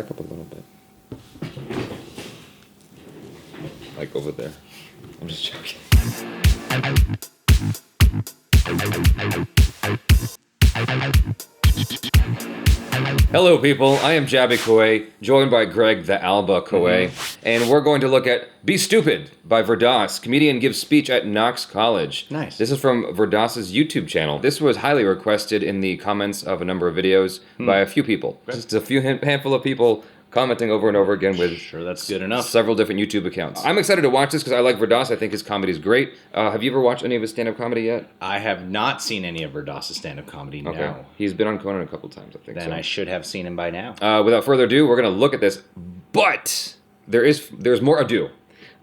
back up a little bit. Like over there. I'm just joking. Hello people, I am Jaby KOAY, joined by Greg the ALBA KOAY, and we're going to look at Be Stupid by Veerendra. Comedian gives speech at Knox College. Nice. This is from Veerendra's YouTube channel. This was highly requested in the comments of a number of videos by a few people. Just a few handful of people commenting over and over again with Sure, that's good enough. several different YouTube accounts. I'm excited to watch this because I like Veerendra's. I think his comedy is great. Have you ever watched any of his stand-up comedy yet? I have not seen any of Veerendra's stand-up comedy, no. He's been on Conan a couple times, I think. Then I should have seen him by now. Without further ado, we're going to look at this. But there's more ado.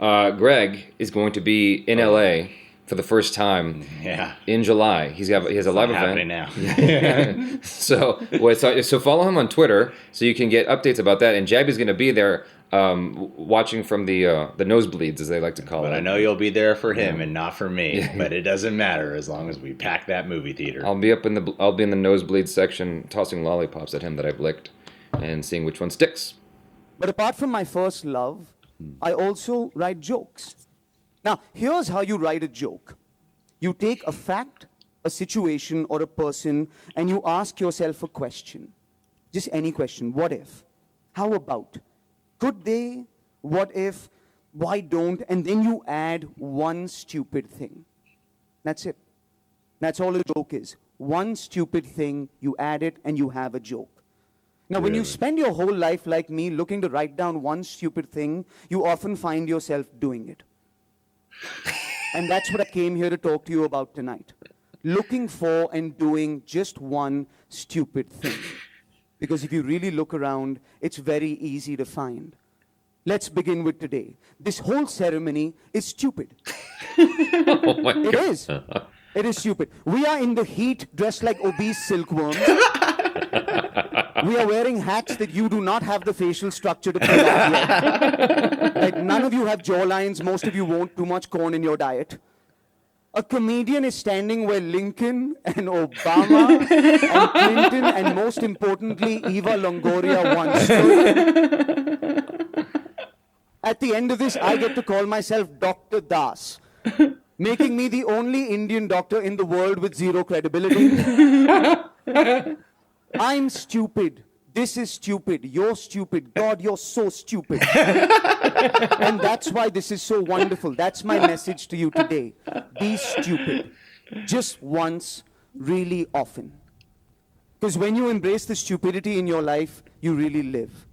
Greg is going to be in LA for the first time in July. He has a live event. Now. So follow him on Twitter so you can get updates about that. And Jaby's going to be there watching from the nosebleeds, as they like to call it. But I know you'll be there for him and not for me. But it doesn't matter as long as we pack that movie theater. I'll be in the nosebleed section tossing lollipops at him that I've licked and seeing which one sticks. But apart from my first love, I also write jokes. Now, here's how you write a joke. You take a fact, a situation, or a person, and you ask yourself a question. Just any question. What if? How about? Could they? What if? Why don't? And then you add one stupid thing. That's it. That's all a joke is. One stupid thing, you add it, and you have a joke. Now, when you spend your whole life like me looking to write down one stupid thing, you often find yourself doing it. And that's what I came here to talk to you about tonight. Looking for and doing just one stupid thing. Because if you really look around, it's very easy to find. Let's begin with today. This whole ceremony is stupid. Oh my God. It is. It is stupid. We are in the heat dressed like obese silkworms. We are wearing hats that you do not have the facial structure to pull off yet. Like, none of you have jawlines. Most of you won't. Too much corn in your diet. A comedian is standing where Lincoln and Obama and Clinton and most importantly Eva Longoria once stood. At the end of this, I get to call myself Dr. Das, making me the only Indian doctor in the world with zero credibility. I'm stupid. This is stupid. You're stupid. God, you're so stupid. And that's why this is so wonderful. That's my message to you today. Be stupid. Just once, really often. Because when you embrace the stupidity in your life, you really live.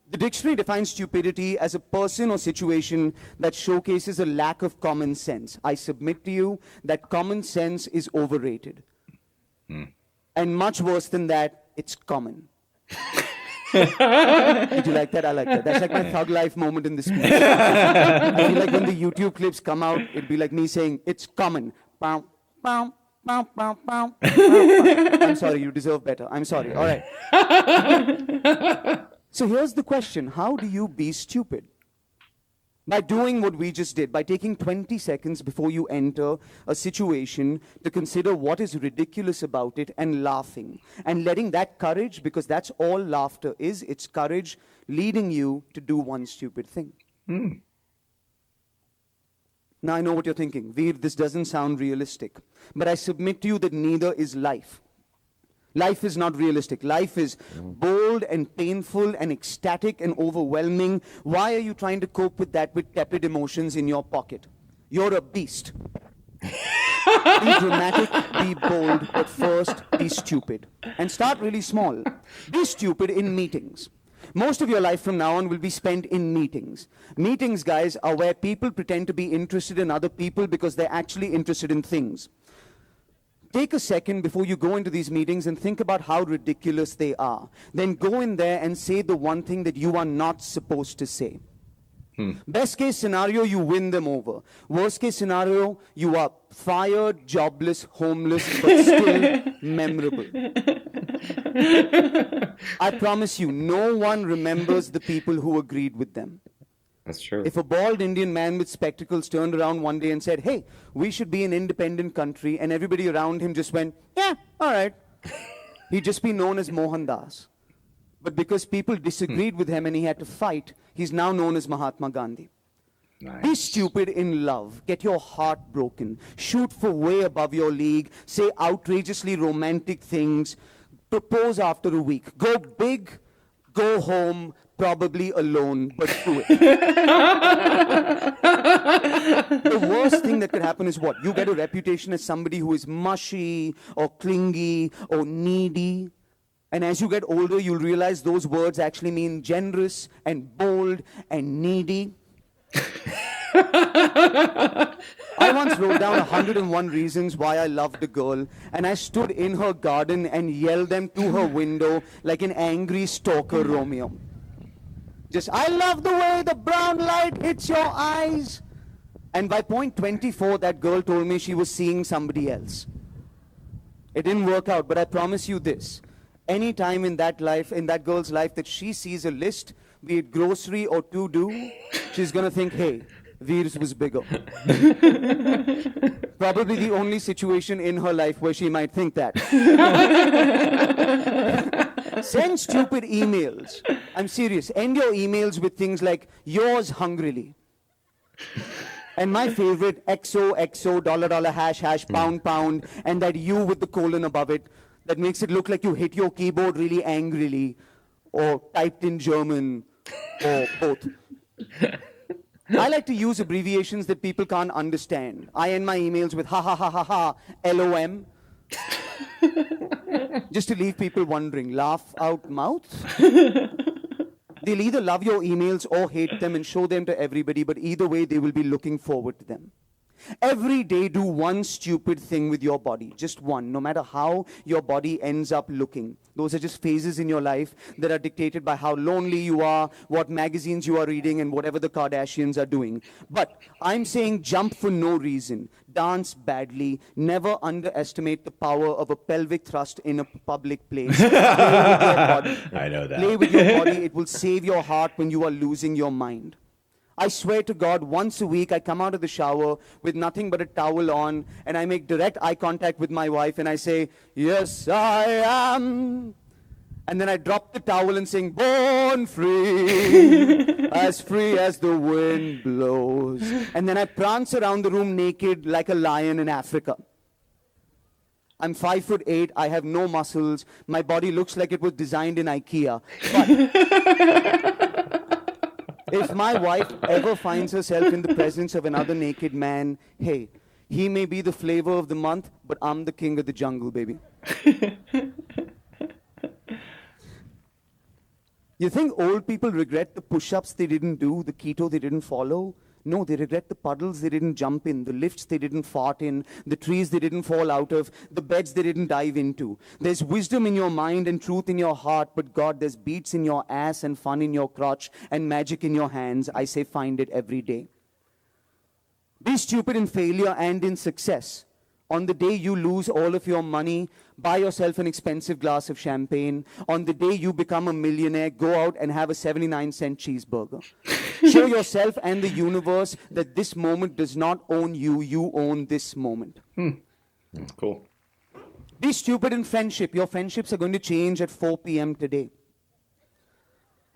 The dictionary defines stupidity as a person or situation that showcases a lack of common sense. I submit to you that common sense is overrated. And much worse than that, it's common. Did you like that? I like that. That's like my thug life moment in this movie. I feel like when the YouTube clips come out, it'd be like me saying, it's common. Pow, pow, pow, pow, pow, pow. I'm sorry, you deserve better. I'm sorry. All right. So here's the question. How do you be stupid? By doing what we just did, by taking 20 seconds before you enter a situation to consider what is ridiculous about it and laughing. And letting that courage, because that's all laughter is, it's courage leading you to do one stupid thing. Now I know what you're thinking. Veer, this doesn't sound realistic. But I submit to you that neither is life. Life is not realistic. Life is bold and painful and ecstatic and overwhelming. Why are you trying to cope with that with tepid emotions in your pocket? You're a beast. Be dramatic, be bold, but first be stupid. And start really small. Be stupid in meetings. Most of your life from now on will be spent in meetings. Meetings, guys, are where people pretend to be interested in other people because they're actually interested in things. Take a second before you go into these meetings and think about how ridiculous they are. Then go in there and say the one thing that you are not supposed to say. Best case scenario, you win them over. Worst case scenario, you are fired, jobless, homeless, but still memorable. I promise you, no one remembers the people who agreed with them. That's true. If a bald Indian man with spectacles turned around one day and said, hey, we should be an independent country, and everybody around him just went, yeah, all right, he'd just be known as Mohandas. But because people disagreed with him and he had to fight, he's now known as Mahatma Gandhi. Nice. Be stupid in love. Get your heart broken. Shoot for way above your league. Say outrageously romantic things. Propose after a week. Go big, go home, probably alone, but do it. The worst thing that could happen is what? You get a reputation as somebody who is mushy or clingy or needy. And as you get older, you'll realize those words actually mean generous and bold and needy. I once wrote down 101 reasons why I loved a girl, and I stood in her garden and yelled them to her window like an angry stalker Romeo. Just, I love the way the brown light hits your eyes. And by point 24, that girl told me she was seeing somebody else. It didn't work out, but I promise you this. Any time in that girl's life that she sees a list, be it grocery or to-do, she's going to think, hey, Veer's was bigger. Probably the only situation in her life where she might think that. Send stupid emails. I'm serious. End your emails with things like, yours hungrily. And my favorite, XOXO, $, hash, pound, and that U with the colon above it, that makes it look like you hit your keyboard really angrily, or typed in German, or both. I like to use abbreviations that people can't understand. I end my emails with ha ha ha ha ha, LOM. Just to leave people wondering, laugh out mouth? They'll either love your emails or hate them and show them to everybody, but either way, they will be looking forward to them. Every day, do one stupid thing with your body. Just one, no matter how your body ends up looking. Those are just phases in your life that are dictated by how lonely you are, what magazines you are reading, and whatever the Kardashians are doing. But I'm saying jump for no reason. Dance badly. Never underestimate the power of a pelvic thrust in a public place. Play with your body. I know that. Play with your body. It will save your heart when you are losing your mind. I swear to God, once a week I come out of the shower with nothing but a towel on, and I make direct eye contact with my wife and I say, yes, I am. And then I drop the towel and sing, born free as the wind blows. And then I prance around the room naked like a lion in Africa. I'm 5'8", I have no muscles, my body looks like it was designed in IKEA. But if my wife ever finds herself in the presence of another naked man, hey, he may be the flavor of the month, but I'm the king of the jungle, baby. You think old people regret the push-ups they didn't do, the keto they didn't follow? No, they regret the puddles they didn't jump in, the lifts they didn't fart in, the trees they didn't fall out of, the beds they didn't dive into. There's wisdom in your mind and truth in your heart, but God, there's beats in your ass and fun in your crotch and magic in your hands. I say find it every day. Be stupid in failure and in success. On the day you lose all of your money, buy yourself an expensive glass of champagne. On the day you become a millionaire, go out and have a 79-cent cheeseburger. Show yourself and the universe that this moment does not own you, you own this moment. Cool. Be stupid in friendship. Your friendships are going to change at 4 p.m. today.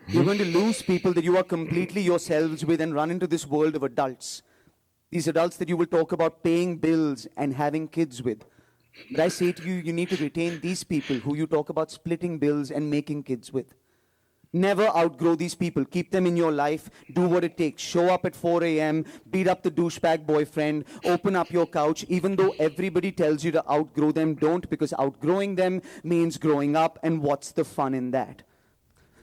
You're going to lose people that you are completely yourselves with and run into this world of adults. These adults that you will talk about paying bills and having kids with. But I say to you, you need to retain these people who you talk about splitting bills and making kids with. Never outgrow these people. Keep them in your life. Do what it takes. Show up at 4 a.m., beat up the douchebag boyfriend, open up your couch. Even though everybody tells you to outgrow them, don't, because outgrowing them means growing up, and what's the fun in that?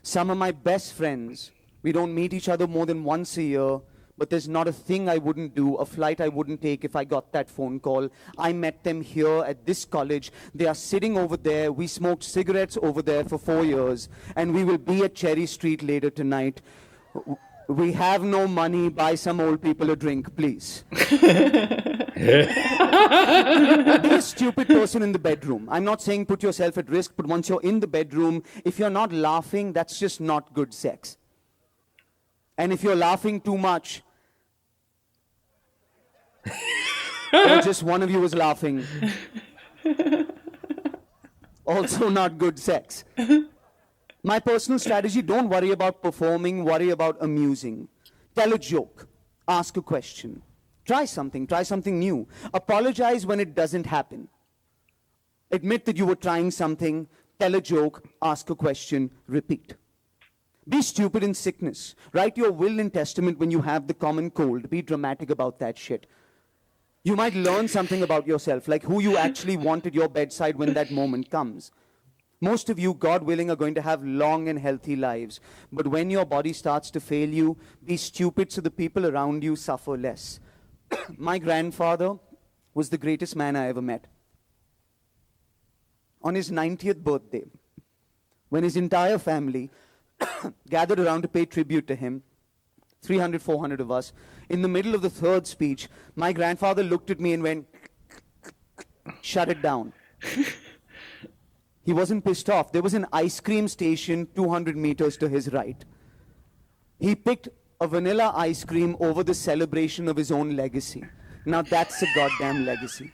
Some of my best friends, we don't meet each other more than once a year, but there's not a thing I wouldn't do, a flight I wouldn't take if I got that phone call. I met them here at this college. They are sitting over there. We smoked cigarettes over there for 4 years, and we will be at Cherry Street later tonight. We have no money. Buy some old people a drink, please. Be a stupid person in the bedroom. I'm not saying put yourself at risk, but once you're in the bedroom, if you're not laughing, that's just not good sex. And if you're laughing too much, or just one of you is laughing, also not good sex. My personal strategy, don't worry about performing, worry about amusing. Tell a joke. Ask a question. Try something new. Apologize when it doesn't happen. Admit that you were trying something, tell a joke, ask a question, repeat. Be stupid in sickness. Write your will and testament when you have the common cold. Be dramatic about that shit. You might learn something about yourself, like who you actually want at your bedside when that moment comes. Most of you, God willing, are going to have long and healthy lives. But when your body starts to fail you, be stupid so the people around you suffer less. My grandfather was the greatest man I ever met. On his 90th birthday, when his entire family gathered around to pay tribute to him, 300, 400 of us, in the middle of the third speech, my grandfather looked at me and went, shut it down. He wasn't pissed off. There was an ice cream station 200 meters to his right. He picked a vanilla ice cream over the celebration of his own legacy. Now that's a goddamn legacy.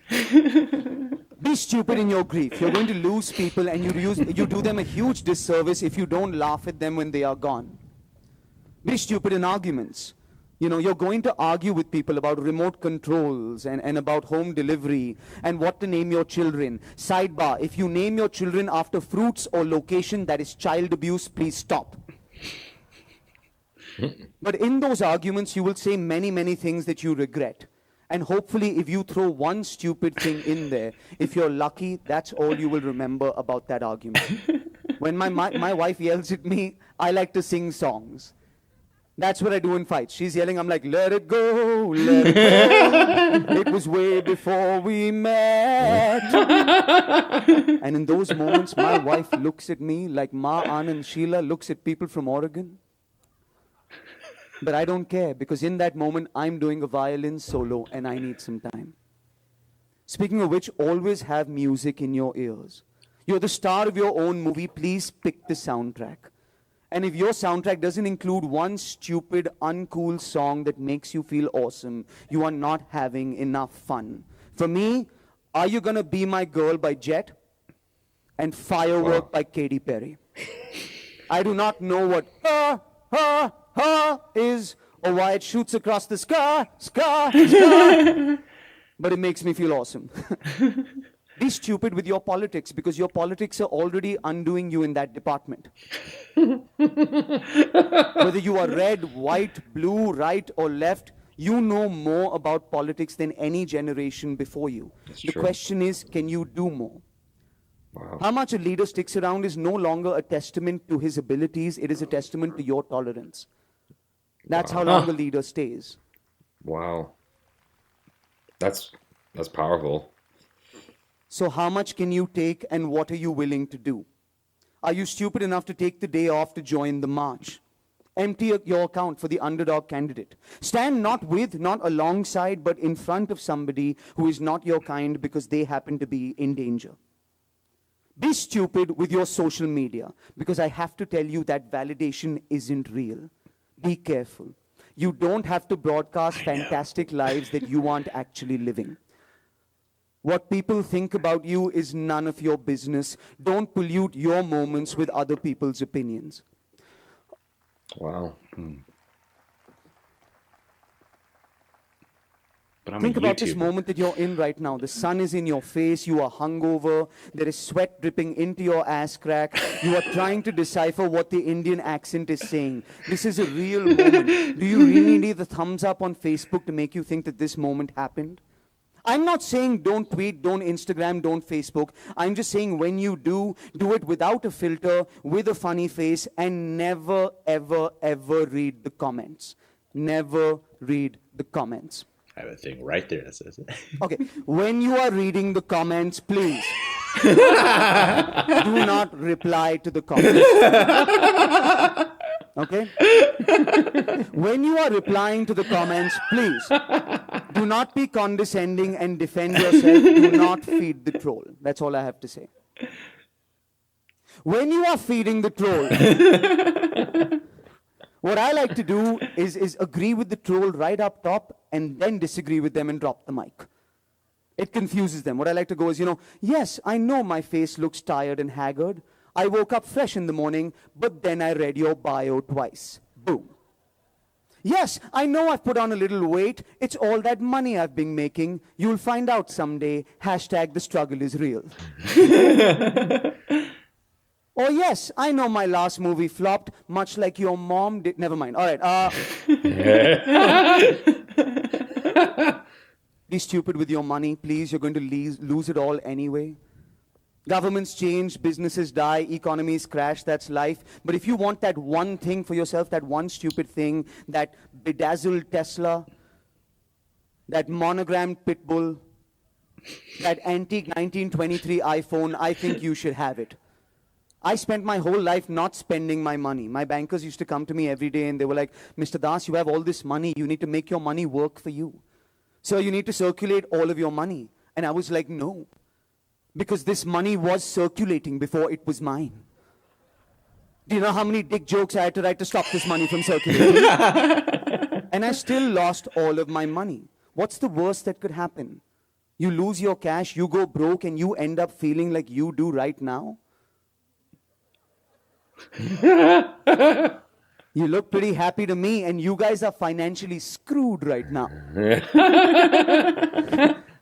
Be stupid in your grief. You're going to lose people and you do them a huge disservice if you don't laugh at them when they are gone. Be stupid in arguments. You know, you're going to argue with people about remote controls and about home delivery and what to name your children. Sidebar, if you name your children after fruits or location, that is child abuse, please stop. But in those arguments, you will say many, many things that you regret. And hopefully, if you throw one stupid thing in there, if you're lucky, that's all you will remember about that argument. When my wife yells at me, I like to sing songs. That's what I do in fights. She's yelling, I'm like, let it go, let it go. It was way before we met. And in those moments, my wife looks at me like Ma Anand Sheila looks at people from Oregon. But I don't care, because in that moment, I'm doing a violin solo and I need some time. Speaking of which, always have music in your ears. You're the star of your own movie, please pick the soundtrack. And if your soundtrack doesn't include one stupid, uncool song that makes you feel awesome, you are not having enough fun. For me, Are You Gonna Be My Girl by Jet and Firework by Katy Perry. I do not know what is or why it shoots across the sky, but it makes me feel awesome. Be stupid with your politics, because your politics are already undoing you in that department. Whether you are red, white, blue, right or left, you know more about politics than any generation before you. The question is, can you do more? Wow. How much a leader sticks around is no longer a testament to his abilities, it is a testament to your tolerance. That's how long a leader stays. Wow. That's powerful. So how much can you take and what are you willing to do? Are you stupid enough to take the day off to join the march? Empty your account for the underdog candidate. Stand not with, not alongside, but in front of somebody who is not your kind because they happen to be in danger. Be stupid with your social media, because I have to tell you that validation isn't real. Be careful. You don't have to broadcast fantastic lives that you aren't actually living. What people think about you is none of your business. Don't pollute your moments with other people's opinions. Wow. But Think about this moment that you're in right now. The sun is in your face, you are hungover, there is sweat dripping into your ass crack, you are trying to decipher what the Indian accent is saying. This is a real moment. Do you really need the thumbs up on Facebook to make you think that this moment happened? I'm not saying don't tweet, don't Instagram, don't Facebook. I'm just saying when you do it without a filter, with a funny face, and never, ever, ever read the comments. Never read the comments. I have a thing right there that says it. Okay, when you are reading the comments, please do not reply to the comments. Okay? When you are replying to the comments, please do not be condescending and defend yourself. Do not feed the troll. That's all I have to say. When you are feeding the troll, what I like to do is agree with the troll right up top and then disagree with them and drop the mic. It confuses them. What I like to go is, yes, I know my face looks tired and haggard. I woke up fresh in the morning, but then I read your bio twice. Boom. Yes, I know I've put on a little weight. It's all that money I've been making. You'll find out someday. Hashtag the struggle is real. Oh yes, I know my last movie flopped, much like your mom did. Never mind. All right. Be stupid with your money, please. You're going to lose it all anyway. Governments change, businesses die, economies crash, that's life. But if you want that one thing for yourself, that one stupid thing, that bedazzled Tesla, that monogrammed Pitbull, that antique 1923 iPhone, I think you should have it. I spent my whole life not spending my money. My bankers used to come to me every day and they were like, Mr. Das, you have all this money. You need to make your money work for you. So you need to circulate all of your money. And I was like, no. Because this money was circulating before it was mine. Do you know how many dick jokes I had to write to stop this money from circulating? And I still lost all of my money. What's the worst that could happen? You lose your cash, you go broke, and you end up feeling like you do right now? You look pretty happy to me, and you guys are financially screwed right now.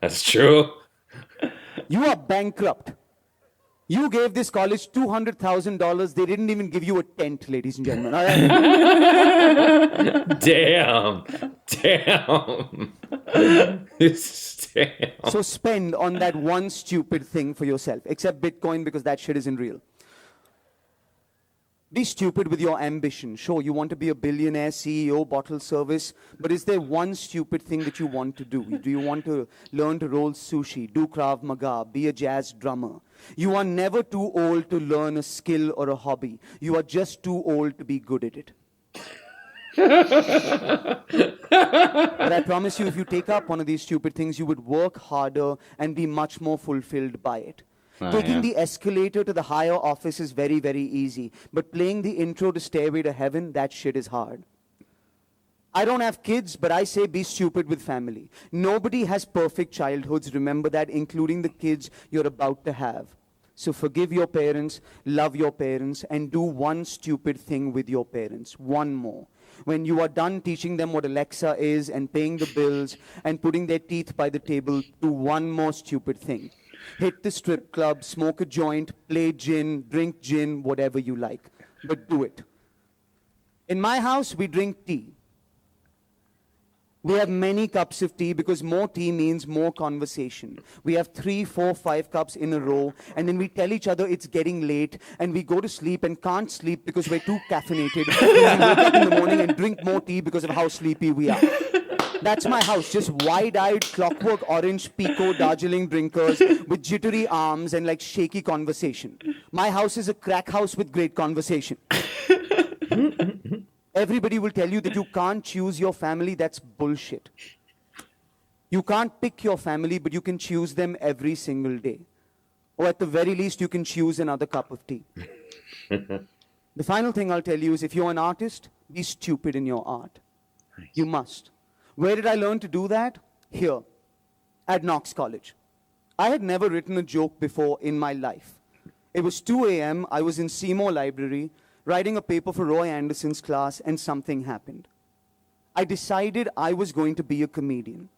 That's true. You are bankrupt. You gave this college $200,000. They didn't even give you a tent, ladies and gentlemen. All right? Damn. Damn. So spend on that one stupid thing for yourself, except Bitcoin, because that shit isn't real. Be stupid with your ambition. Sure, you want to be a billionaire, CEO, bottle service, but is there one stupid thing that you want to do? Do you want to learn to roll sushi, do Krav Maga, be a jazz drummer? You are never too old to learn a skill or a hobby. You are just too old to be good at it. But I promise you, if you take up one of these stupid things, you would work harder and be much more fulfilled by it. Taking the escalator to the higher office is very, very easy. But playing the intro to Stairway to Heaven, that shit is hard. I don't have kids, but I say be stupid with family. Nobody has perfect childhoods, remember that, including the kids you're about to have. So forgive your parents, love your parents, and do one stupid thing with your parents. One more. When you are done teaching them what Alexa is and paying the bills and putting their teeth by the table, do one more stupid thing. Hit the strip club, smoke a joint, play gin, drink gin, whatever you like. But do it. In my house, we drink tea. We have many cups of tea because more tea means more conversation. We have 3, 4, 5 cups in a row, and then we tell each other it's getting late, and we go to sleep and can't sleep because we're too caffeinated. We wake up in the morning and drink more tea because of how sleepy we are. That's my house, just wide-eyed, clockwork orange Pico Darjeeling drinkers with jittery arms and like shaky conversation. My house is a crack house with great conversation. Everybody will tell you that you can't choose your family. That's bullshit. You can't pick your family, but you can choose them every single day. Or at the very least, you can choose another cup of tea. The final thing I'll tell you is if you're an artist, be stupid in your art. Nice. You must. Where did I learn to do that? Here, at Knox College. I had never written a joke before in my life. It was 2 a.m., I was in Seymour Library, writing a paper for Roy Anderson's class, and something happened. I decided I was going to be a comedian.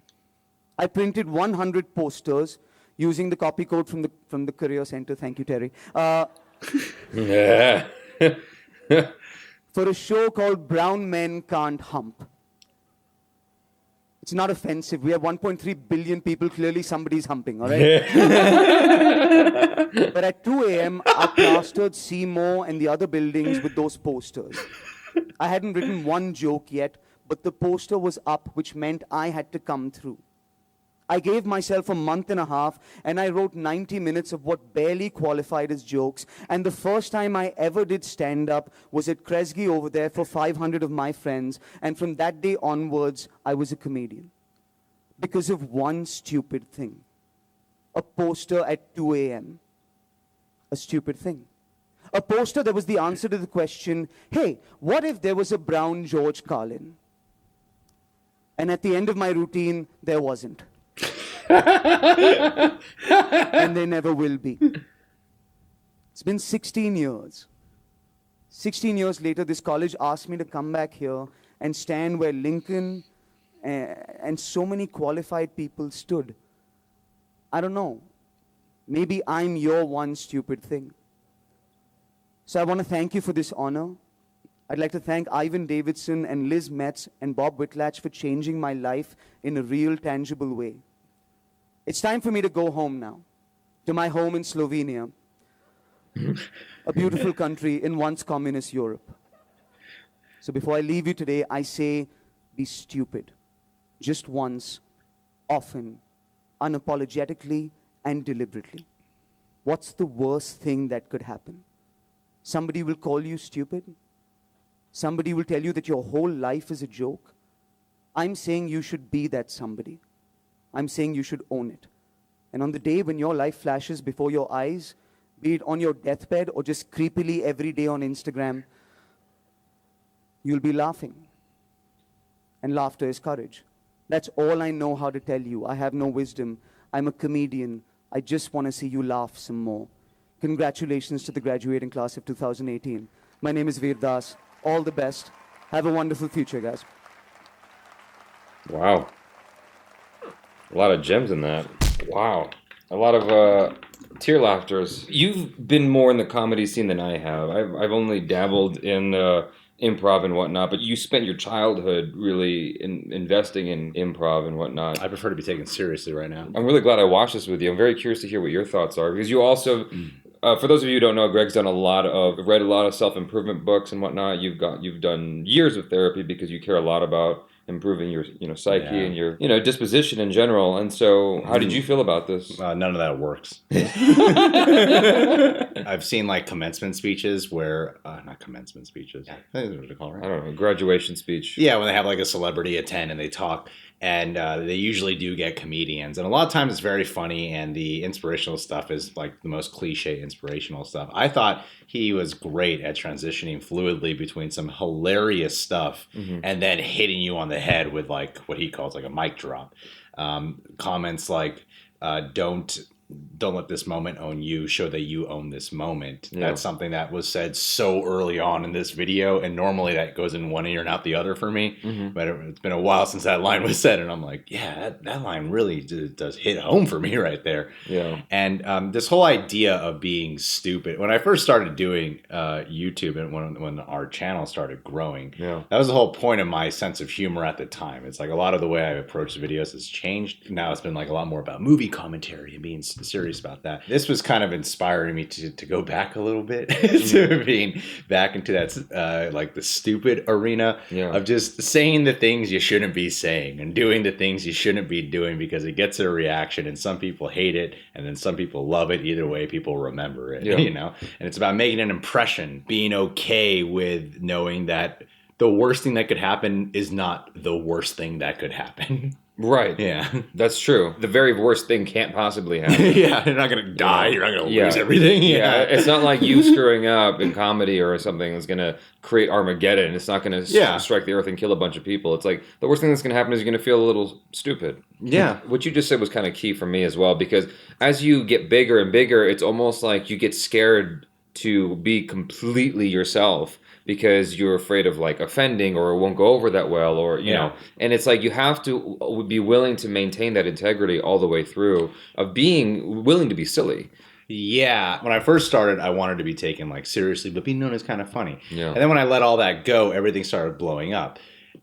I printed 100 posters using the copy code from the Career Center. Thank you, Terry. For a show called Brown Men Can't Hump. It's not offensive. We have 1.3 billion people. Clearly somebody's humping, all right? But at 2 a.m., I plastered Seymour and the other buildings with those posters. I hadn't written one joke yet, but the poster was up, which meant I had to come through. I gave myself a month and a half, and I wrote 90 minutes of what barely qualified as jokes. And the first time I ever did stand-up was at Kresge over there for 500 of my friends. And from that day onwards, I was a comedian. Because of one stupid thing. A poster at 2 a.m. A stupid thing. A poster that was the answer to the question, hey, what if there was a brown George Carlin? And at the end of my routine, there wasn't. And they never will be. It's been 16 years. 16 years later, this college asked me to come back here and stand where Lincoln and so many qualified people stood. I don't know. Maybe I'm your one stupid thing. So I want to thank you for this honor. I'd like to thank Ivan Davidson and Liz Metz and Bob Whitlatch for changing my life in a real, tangible way. It's time for me to go home now, to my home in Slovenia, a beautiful country in once communist Europe. So before I leave you today, I say, be stupid. Just once, often, unapologetically, and deliberately. What's the worst thing that could happen? Somebody will call you stupid? Somebody will tell you that your whole life is a joke? I'm saying you should be that somebody. I'm saying you should own it. And on the day when your life flashes before your eyes, be it on your deathbed or just creepily every day on Instagram, you'll be laughing. And laughter is courage. That's all I know how to tell you. I have no wisdom. I'm a comedian. I just want to see you laugh some more. Congratulations to the graduating class of 2018. My name is Veer Das. All the best. Have a wonderful future, guys. Wow. A lot of gems in that. Wow. A lot of tear laughters. You've been more in the comedy scene than I have. I've only dabbled in improv and whatnot, but you spent your childhood really investing in improv and whatnot. I prefer to be taken seriously right now. I'm really glad I watched this with you. I'm very curious to hear what your thoughts are, because you also, for those of you who don't know, Greg's read a lot of self-improvement books and whatnot. You've done years of therapy because you care a lot about improving your psyche and your disposition in general. And so how did you feel about this? None of that works. I've seen like commencement speeches where not commencement speeches, I think that's what they call it, right? I don't know, graduation speech. Yeah, when they have like a celebrity attend and they talk, and they usually do get comedians, and a lot of times it's very funny, and the inspirational stuff is like the most cliche inspirational stuff. I thought he was great at transitioning fluidly between some hilarious stuff and then hitting you on the head with like what he calls like a mic drop. Comments like don't let this moment own you, show that you own this moment. Yeah. That's something that was said so early on in this video, and normally that goes in one ear and out the other for me. But it's been a while since that line was said, and I'm like, yeah, that line really does hit home for me right there. Yeah. And this whole idea of being stupid, when I first started doing YouTube and when our channel started growing, that was the whole point of my sense of humor at the time. It's like a lot of the way I approach the videos has changed. Now it's been like a lot more about movie commentary and being serious about that. This was kind of inspiring me to go back a little bit to being back into that like the stupid arena of just saying the things you shouldn't be saying and doing the things you shouldn't be doing because it gets a reaction, and some people hate it and then some people love it. Either way, people remember it, and it's about making an impression, being okay with knowing that the worst thing that could happen is not the worst thing that could happen. Right. Yeah. That's true. The very worst thing can't possibly happen. You're not going to die. You're not going to lose everything. It's not like you screwing up in comedy or something is going to create Armageddon. It's not going to strike the earth and kill a bunch of people. It's like the worst thing that's going to happen is you're going to feel a little stupid. Yeah. What you just said was kind of key for me as well, because as you get bigger and bigger, it's almost like you get scared to be completely yourself, because you're afraid of like offending or it won't go over that well, or you know, and it's like you have to be willing to maintain that integrity all the way through of being willing to be silly. Yeah. When I first started, I wanted to be taken like seriously, but being known as kind of funny. Yeah. And then when I let all that go, everything started blowing up.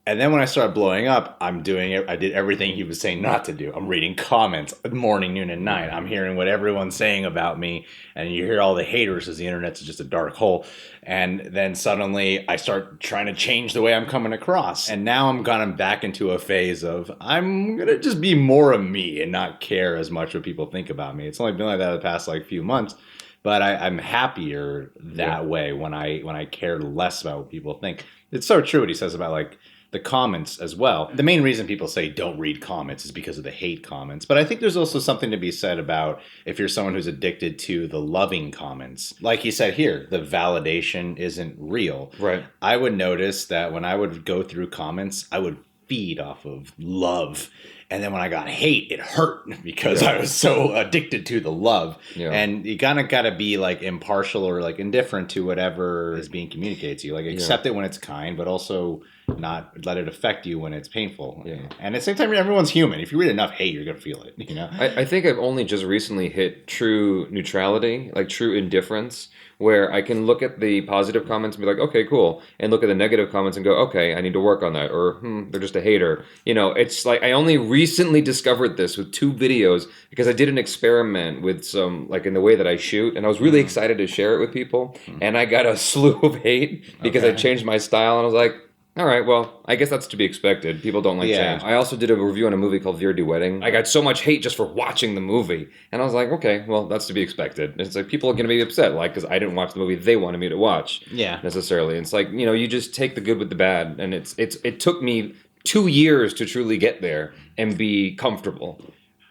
And then when I started blowing up, I did everything he was saying not to do. I'm reading comments morning, noon, and night. I'm hearing what everyone's saying about me. And you hear all the haters because the internet's just a dark hole. And then suddenly I start trying to change the way I'm coming across. And now I'm kind of back into a phase of I'm going to just be more of me and not care as much what people think about me. It's only been like that the past like few months. But I'm happier that way when I care less about what people think. It's so true what he says about like the comments as well. The main reason people say don't read comments is because of the hate comments. But I think there's also something to be said about if you're someone who's addicted to the loving comments. Like he said here, the validation isn't real. Right. I would notice that when I would go through comments, I would feed off of love. And then when I got hate, it hurt because I was so addicted to the love. Yeah. And you kind of got to be like impartial or like indifferent to whatever is being communicated to you. Like accept it when it's kind, but also not let it affect you when it's painful. Yeah. And at the same time, everyone's human. If you read enough hate, you're going to feel it. You know. I think I've only just recently hit true neutrality, like true indifference, where I can look at the positive comments and be like, okay, cool. And look at the negative comments and go, okay, I need to work on that. Or, they're just a hater. You know, it's like I only recently discovered this with 2 videos because I did an experiment with some, like in the way that I shoot. And I was really excited to share it with people. And I got a slew of hate because I changed my style. And I was like, all right, well, I guess that's to be expected. People don't like change. I also did a review on a movie called Veerendra Wedding. I got so much hate just for watching the movie. And I was like, okay, well, that's to be expected. It's like people are going to be upset, like, because I didn't watch the movie they wanted me to watch. Yeah. Necessarily. It's like, you know, you just take the good with the bad. And it took me 2 years to truly get there and be comfortable.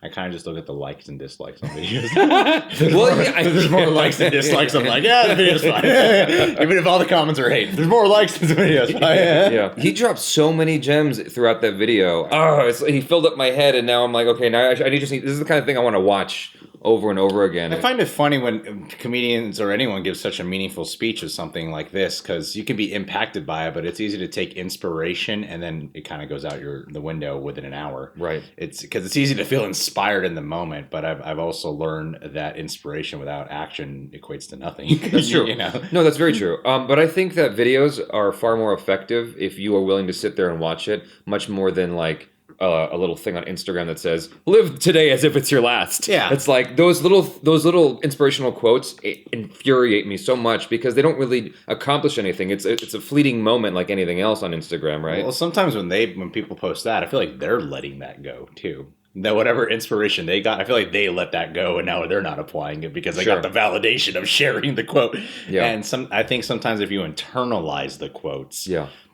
I kind of just look at the likes and dislikes on videos. There's more likes than dislikes. I'm like, the video's fine. Even if all the comments are hate, there's more likes than the video's fine. Yeah. He dropped so many gems throughout that video. He filled up my head, and now I'm like, okay, now I need to see. This is the kind of thing I want to watch over and over again. I find it funny when comedians or anyone gives such a meaningful speech of something like this, because you can be impacted by it, but it's easy to take inspiration and then it kind of goes out the window within an hour. Right. It's because it's easy to feel inspired in the moment, but I've also learned that inspiration without action equates to nothing. That's true. You know? No, that's very true. But I think that videos are far more effective if you are willing to sit there and watch it, much more than like a little thing on Instagram that says "Live today as if it's your last." Yeah, it's like those little inspirational quotes infuriate me so much because they don't really accomplish anything. It's a fleeting moment like anything else on Instagram, right? Well, sometimes when people post that, I feel like they're letting that go too. That whatever inspiration they got, I feel like they let that go, and now they're not applying it because they got the validation of sharing the quote. Yeah, and I think sometimes if you internalize the quotes,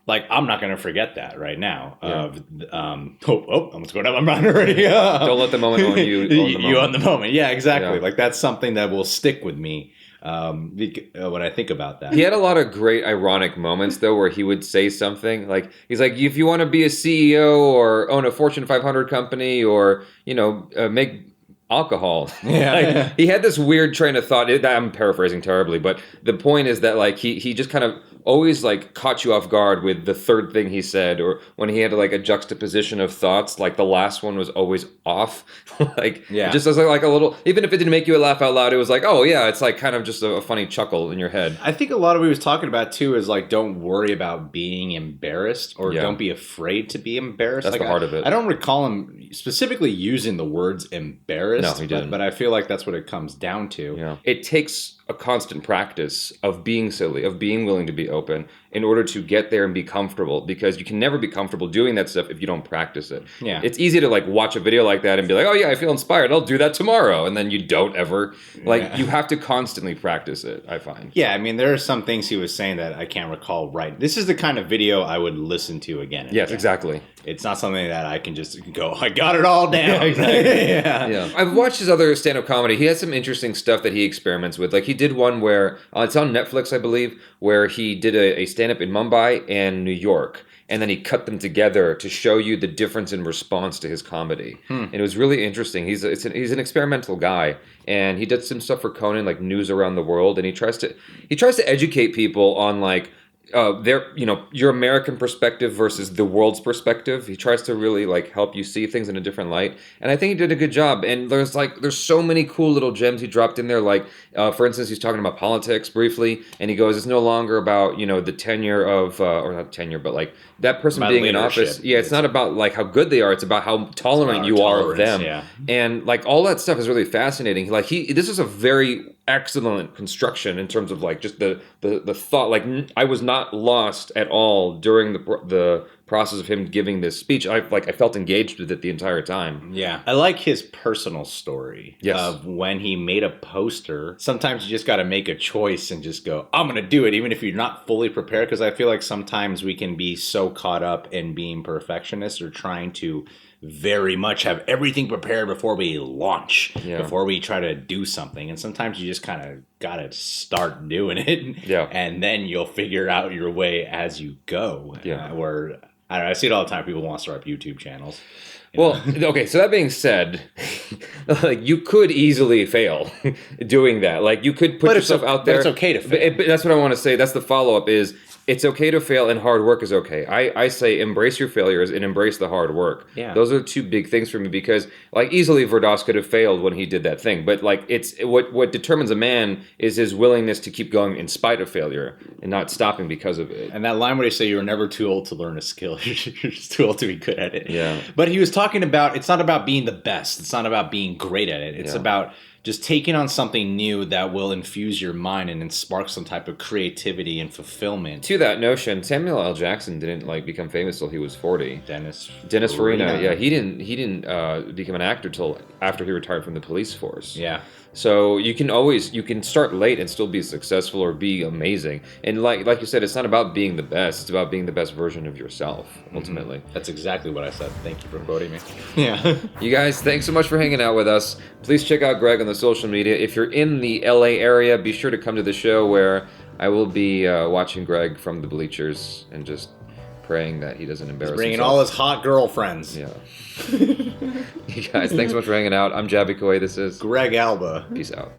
like, I'm not going to forget that right now. What's going on? I'm not already. Don't let the moment own you. You own the moment. Yeah, exactly. Yeah. Like, that's something that will stick with me when I think about that. He had a lot of great ironic moments, though, where he would say something. Like, he's like, if you want to be a CEO or own a Fortune 500 company or, make alcohol. Yeah. He had this weird train of thought. I'm paraphrasing terribly, but the point is that, like, he just kind of always like caught you off guard with the third thing he said, or when he had like a juxtaposition of thoughts, like the last one was always off. Just as like a little, even if it didn't make you laugh out loud, it was like, oh yeah, it's like kind of just a funny chuckle in your head. I think a lot of what he was talking about too is like, don't worry about being embarrassed, or don't be afraid to be embarrassed. That's like, the heart of it. I don't recall him specifically using the words embarrassed. No, he didn't. But I feel like that's what it comes down to. Yeah. It takes a constant practice of being silly, of being willing to be open in order to get there and be comfortable, because you can never be comfortable doing that stuff if you don't practice it. Yeah. It's easy to like watch a video like that and be like, oh yeah, I feel inspired, I'll do that tomorrow. And then you don't ever, you have to constantly practice it, I find. Yeah, I mean, there are some things he was saying that I can't recall right. This is the kind of video I would listen to again. Yes, exactly. It's not something that I can just go, I got it all down. Yeah, exactly. Yeah. I've watched his other stand-up comedy. He has some interesting stuff that he experiments with. Like he did one where, it's on Netflix, I believe, where he did a stand-up in Mumbai and New York. And then he cut them together to show you the difference in response to his comedy. And it was really interesting. He's an experimental guy. And he did some stuff for Conan, like News Around the World. And he tries to educate people on like, your American perspective versus the world's perspective. He tries to really like help you see things in a different light, and I think he did a good job. And there's so many cool little gems he dropped in there. Like for instance, he's talking about politics briefly, and he goes, "It's no longer about the tenure of or not tenure, but like that person about being in office. Yeah, it's not about like how good they are. It's about how tolerant you are of them. Yeah. And like all that stuff is really fascinating. Like this is a very excellent construction in terms of like just the thought. Like I was not lost at all during the process of him giving this speech. I felt engaged with it the entire time. Yeah, I like his personal story of when he made a poster. Sometimes you just got to make a choice and just go, I'm gonna do it, even if you're not fully prepared. Because I feel like sometimes we can be so caught up in being perfectionists or trying to very much have everything prepared before we launch, before we try to do something. And sometimes you just kind of got to start doing it. Yeah. And then you'll figure out your way as you go. Yeah. I see it all the time. People want to start up YouTube channels. Well, okay, so that being said, like you could easily fail doing that. Like you could put yourself out there. But it's okay to fail. But that's what I want to say. That's the follow-up is it's okay to fail and hard work is okay. I say embrace your failures and embrace the hard work. Yeah. Those are two big things for me because like easily Verdos could have failed when he did that thing. But like it's what determines a man is his willingness to keep going in spite of failure and not stopping because of it. And that line where they say you're never too old to learn a skill. You're just too old to be good at it. Yeah. But he was talking about it's not about being the best. It's not about being great at it. It's about just taking on something new that will infuse your mind and then spark some type of creativity and fulfillment. To that notion, Samuel L. Jackson didn't like become famous till he was 40. Dennis Farina, yeah, he didn't become an actor till after he retired from the police force. Yeah. So you can start late and still be successful or be amazing. And like you said, it's not about being the best. It's about being the best version of yourself, ultimately. That's exactly what I said. Thank you for quoting me. Yeah. You guys, thanks so much for hanging out with us. Please check out Greg on the social media. If you're in the LA area, be sure to come to the show where I will be watching Greg from the bleachers and just praying that he doesn't embarrass himself. Bringing all his hot girlfriends. Yeah. You guys, thanks so much for hanging out. I'm Jaby KOAY. This is Greg ALBA. Peace out.